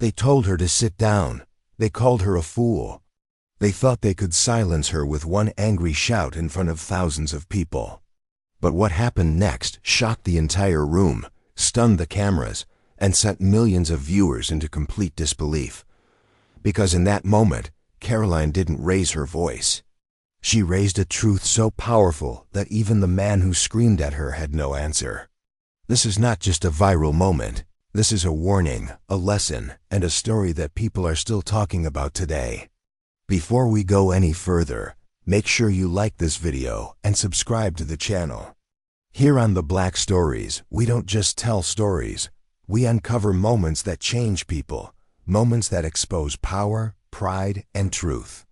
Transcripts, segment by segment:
They told her to sit down. They called her a fool. They thought they could silence her with one angry shout in front of thousands of people. But what happened next shocked the entire room, stunned the cameras, and sent millions of viewers into complete disbelief. Because in that moment, Karoline didn't raise her voice. She raised a truth so powerful that even the man who screamed at her had no answer. This is not just a viral moment. This is a warning, a lesson, and a story that people are still talking about today. Before we go any further, make sure you like this video and subscribe to the channel. Here on The Black Stories, we don't just tell stories. We uncover moments that change people, moments that expose power, pride, and truth.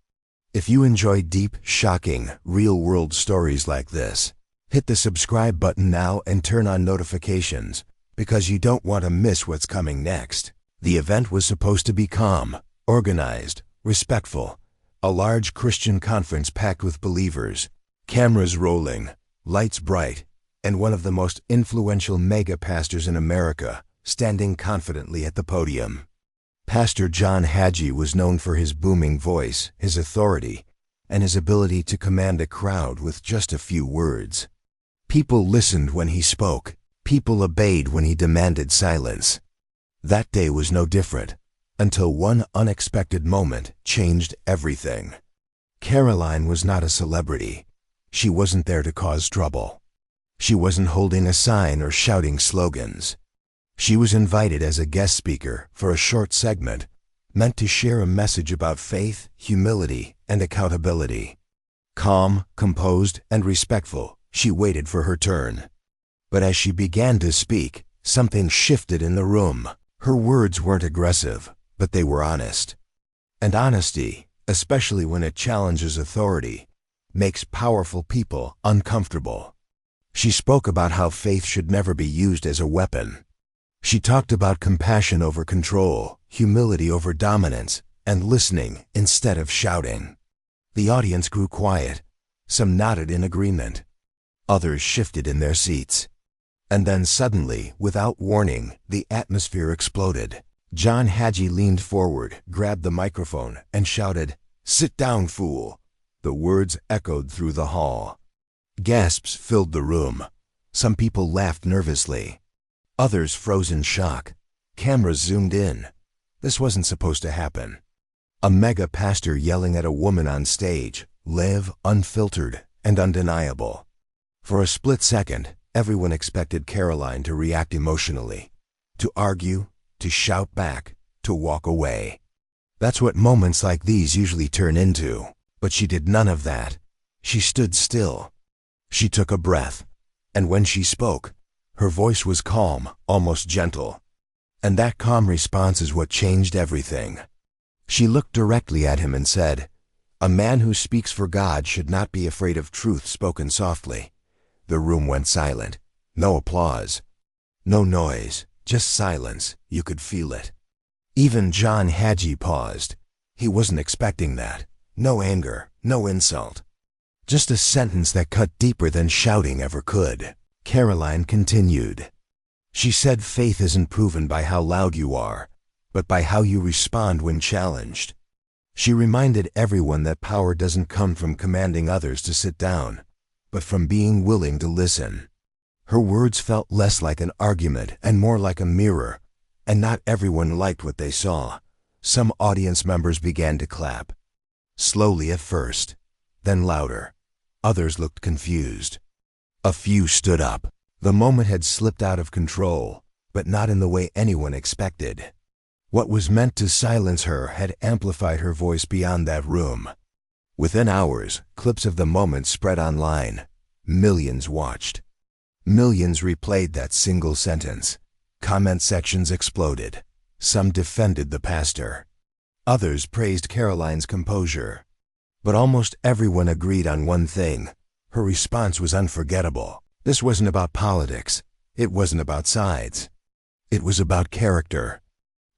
If you enjoy deep, shocking, real-world stories like this, hit the subscribe button now and turn on notifications, because you don't want to miss what's coming next. The event was supposed to be calm, organized, respectful, a large Christian conference packed with believers, cameras rolling, lights bright, and one of the most influential mega pastors in America standing confidently at the podium. Pastor John Hagee was known for his booming voice, his authority, and his ability to command a crowd with just a few words. People listened when he spoke. People obeyed when he demanded silence. That day was no different, until one unexpected moment changed everything. Karoline was not a celebrity. She wasn't there to cause trouble. She wasn't holding a sign or shouting slogans. She was invited as a guest speaker for a short segment, meant to share a message about faith, humility, and accountability. Calm, composed, and respectful, she waited for her turn. But as she began to speak, something shifted in the room. Her words weren't aggressive, but they were honest. And honesty, especially when it challenges authority, makes powerful people uncomfortable. She spoke about how faith should never be used as a weapon. She talked about compassion over control, humility over dominance, and listening instead of shouting. The audience grew quiet. Some nodded in agreement. Others shifted in their seats. And then suddenly, without warning, the atmosphere exploded. John Hagee leaned forward, grabbed the microphone, and shouted, "Sit down, fool!" The words echoed through the hall. Gasps filled the room. Some people laughed nervously. Others froze in shock. Cameras zoomed in. This wasn't supposed to happen. A mega pastor yelling at a woman on stage, live, unfiltered, and undeniable. For a split second, everyone expected Karoline to react emotionally, to argue, to shout back, to walk away. That's what moments like these usually turn into. But she did none of that. She stood still. She took a breath. And when she spoke, her voice was calm, almost gentle. And that calm response is what changed everything. She looked directly at him and said, "A man who speaks for God should not be afraid of truth spoken softly." The room went silent. No applause. No noise. Just silence. You could feel it. Even John Hagee paused. He wasn't expecting that. No anger. No insult. Just a sentence that cut deeper than shouting ever could. Karoline continued. She said faith isn't proven by how loud you are, but by how you respond when challenged. She reminded everyone that power doesn't come from commanding others to sit down, but from being willing to listen. Her words felt less like an argument and more like a mirror, and not everyone liked what they saw. Some audience members began to clap. Slowly at first, then louder. Others looked confused. A few stood up. The moment had slipped out of control, but not in the way anyone expected. What was meant to silence her had amplified her voice beyond that room. Within hours, clips of the moment spread online. Millions watched. Millions replayed that single sentence. Comment sections exploded. Some defended the pastor. Others praised Karoline's composure. But almost everyone agreed on one thing. Her response was unforgettable. This wasn't about politics. It wasn't about sides. It was about character.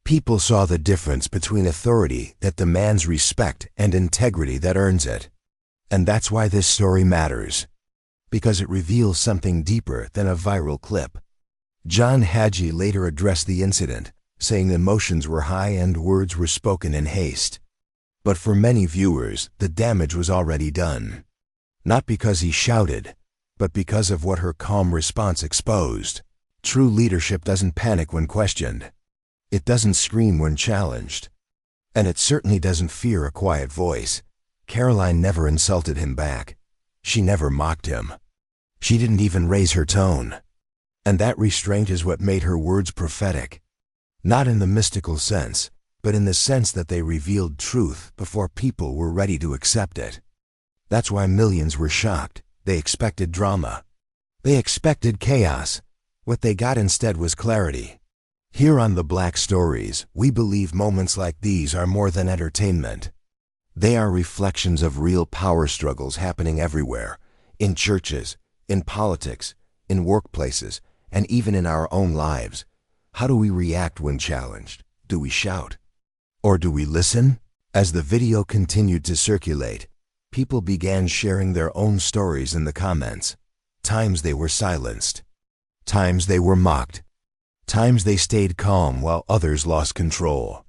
People saw the difference between authority that demands respect and integrity that earns it. And that's why this story matters. Because it reveals something deeper than a viral clip. John Hagee later addressed the incident, saying emotions were high and words were spoken in haste. But for many viewers, the damage was already done. Not because he shouted, but because of what her calm response exposed. True leadership doesn't panic when questioned. It doesn't scream when challenged. And it certainly doesn't fear a quiet voice. Karoline never insulted him back. She never mocked him. She didn't even raise her tone. And that restraint is what made her words prophetic. Not in the mystical sense, but in the sense that they revealed truth before people were ready to accept it. That's why millions were shocked. They expected drama. They expected chaos. What they got instead was clarity. Here on The Black Stories, we believe moments like these are more than entertainment. They are reflections of real power struggles happening everywhere, in churches, in politics, in workplaces, and even in our own lives. How do we react when challenged? Do we shout? Or do we listen? As the video continued to circulate, people began sharing their own stories in the comments. Times they were silenced. Times they were mocked. Times they stayed calm while others lost control.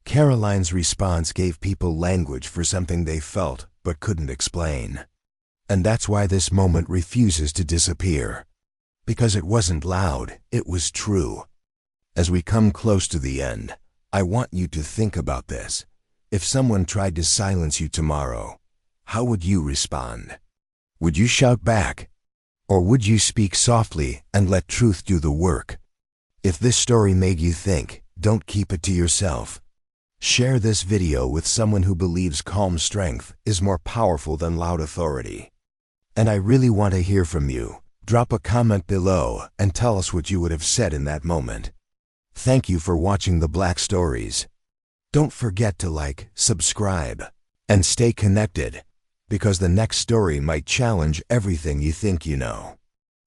Karoline's response gave people language for something they felt but couldn't explain. And that's why this moment refuses to disappear. Because it wasn't loud, it was true. As we come close to the end, I want you to think about this. If someone tried to silence you tomorrow, how would you respond? Would you shout back? Or would you speak softly and let truth do the work? If this story made you think, don't keep it to yourself. Share this video with someone who believes calm strength is more powerful than loud authority. And I really want to hear from you. Drop a comment below and tell us what you would have said in that moment. Thank you for watching The Black Stories. Don't forget to like, subscribe, and stay connected, because the next story might challenge everything you think you know.